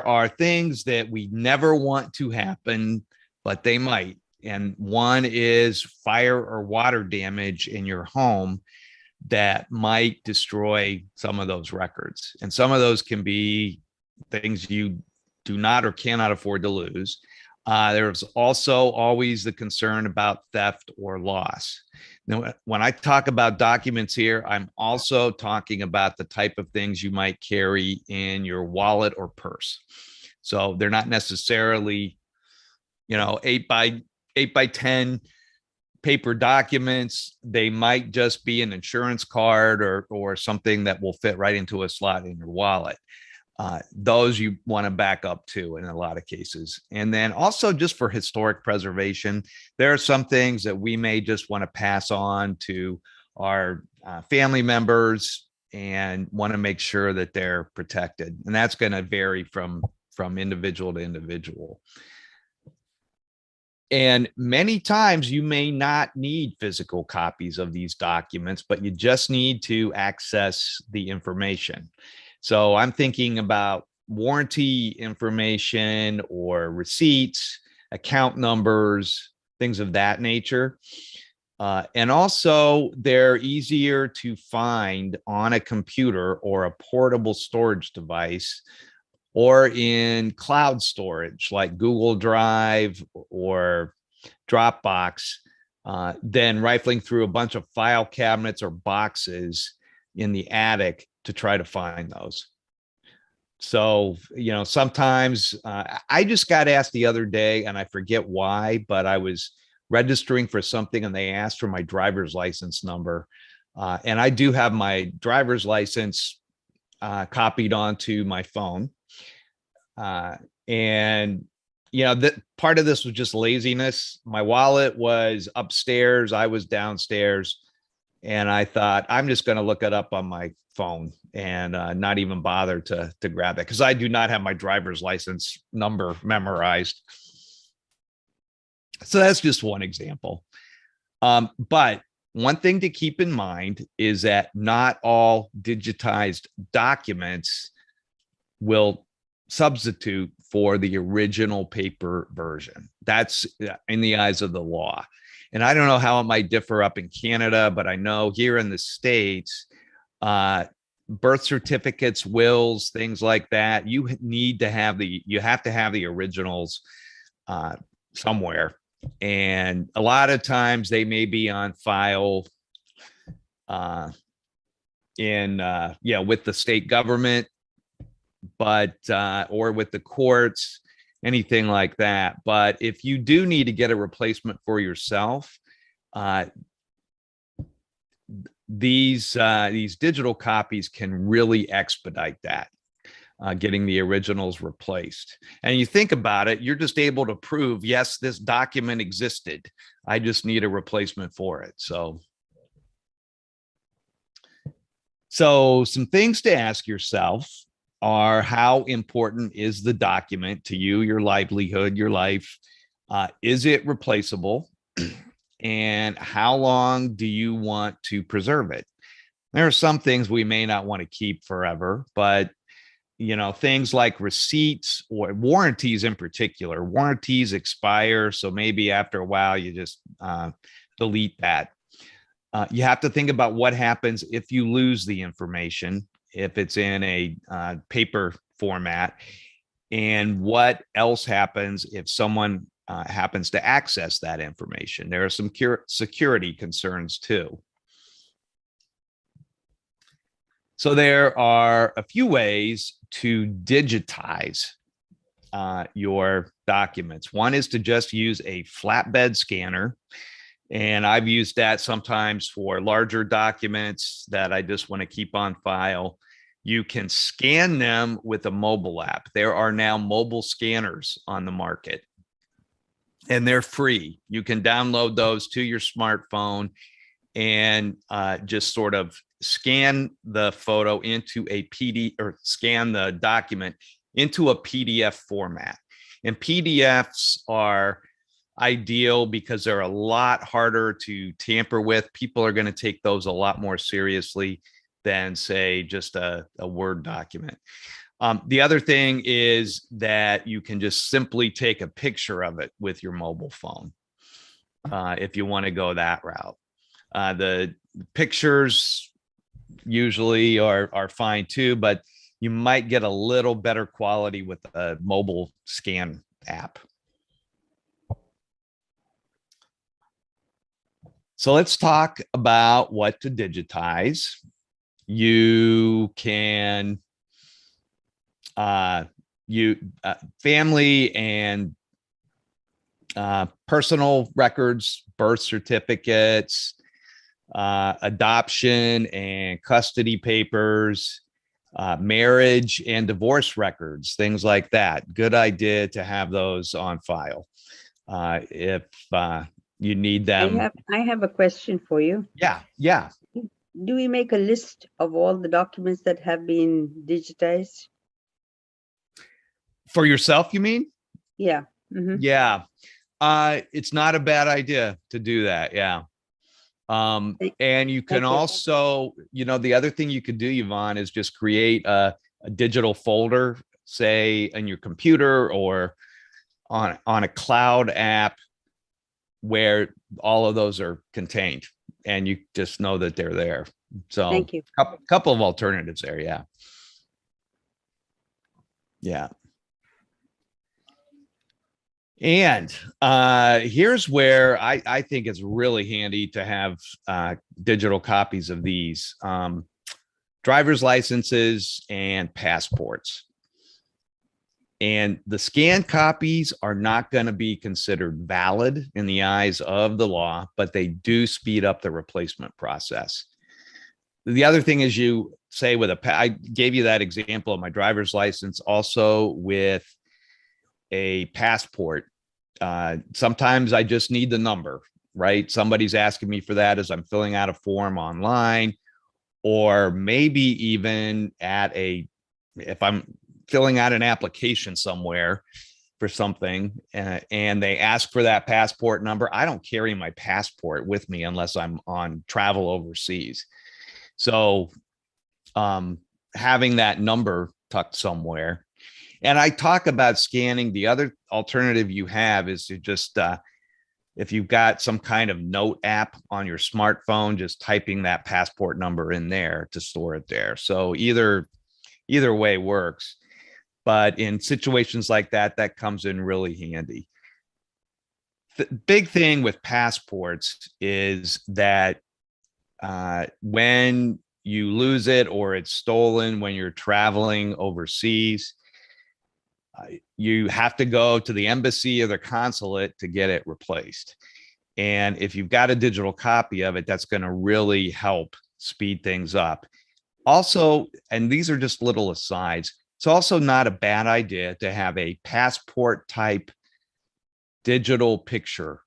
are things that we never want to happen, but they might. And one is fire or water damage in your home that might destroy some of those records. And some of those can be things you do not or cannot afford to lose. There's also always the concern about theft or loss. Now, when I talk about documents here, I'm also talking about the type of things you might carry in your wallet or purse. So they're not necessarily, 8 by 10 paper documents. They might just be an insurance card or something that will fit right into a slot in your wallet. Those you want to back up to in a lot of cases. And then also just for historic preservation, there are some things that we may just want to pass on to our family members and want to make sure that they're protected. And that's going to vary from individual to individual. And many times you may not need physical copies of these documents, but you just need to access the information. So I'm thinking about warranty information or receipts, account numbers, things of that nature. And also they're easier to find on a computer or a portable storage device or in cloud storage like Google Drive or Dropbox, than rifling through a bunch of file cabinets or boxes in the attic to try to find those. So, sometimes I just got asked the other day, and I forget why, but I was registering for something and they asked for my driver's license number. And I do have my driver's license copied onto my phone. And that part of this was just laziness. My wallet was upstairs, I was downstairs, and I thought I'm just going to look it up on my phone and not even bother to grab it because I do not have my driver's license number memorized. So that's just one example. But one thing to keep in mind is that not all digitized documents will substitute for the original paper version. That's in the eyes of the law. And I don't know how it might differ up in Canada, but I know here in the States, birth certificates, wills, things like that, you have to have the originals somewhere. And a lot of times they may be on file with the state government, but or with the courts, anything like that. But if you do need to get a replacement for yourself, these digital copies can really expedite that, getting the originals replaced. And you think about it, you're just able to prove, yes, this document existed. I just need a replacement for it. So some things to ask yourself are, how important is the document to you, your livelihood, your life? Is it replaceable? And how long do you want to preserve it? There are some things we may not want to keep forever, but things like receipts or warranties in particular, warranties expire. So maybe after a while, you just delete that. You have to think about what happens if you lose the information, if it's in a paper format, and what else happens if someone happens to access that information. There are some security concerns too. So there are a few ways to digitize your documents. One is to just use a flatbed scanner. And I've used that sometimes for larger documents that I just want to keep on file. You can scan them with a mobile app. There are now mobile scanners on the market, and they're free. You can download those to your smartphone and just sort of scan the photo into a PDF, or scan the document into a PDF format. And PDFs are ideal because they're a lot harder to tamper with. People are going to take those a lot more seriously than, say, just a Word document. The other thing is that you can just simply take a picture of it with your mobile phone if you want to go that route. The pictures usually are fine too, but you might get a little better quality with a mobile scan app. So let's talk about what to digitize. You can family and personal records, birth certificates, adoption and custody papers, marriage and divorce records, things like that. Good idea to have those on file if you need them. I have a question for you. Yeah. Do we make a list of all the documents that have been digitized? For yourself, you mean? Yeah. Mm-hmm. Yeah. It's not a bad idea to do that. Yeah. And you can also, the other thing you could do, Yvonne, is just create a digital folder, say in your computer or on a cloud app where all of those are contained, and you just know that they're there. So thank you. Couple of alternatives there. Yeah. And here's where I think it's really handy to have digital copies of these driver's licenses and passports. And the scanned copies are not going to be considered valid in the eyes of the law, but they do speed up the replacement process. The other thing is, you say with I gave you that example of my driver's license, also with a passport. Sometimes I just need the number, right? Somebody's asking me for that as I'm filling out a form online, or maybe even if I'm filling out an application somewhere for something and they ask for that passport number. I don't carry my passport with me unless I'm on travel overseas. So having that number tucked somewhere. And I talk about scanning. The other alternative you have is to just, if you've got some kind of note app on your smartphone, just typing that passport number in there to store it there. So either way works. But in situations like that, that comes in really handy. The big thing with passports is that when you lose it or it's stolen when you're traveling overseas, you have to go to the embassy or the consulate to get it replaced. And if you've got a digital copy of it, that's going to really help speed things up. Also, and these are just little asides, it's also not a bad idea to have a passport type digital picture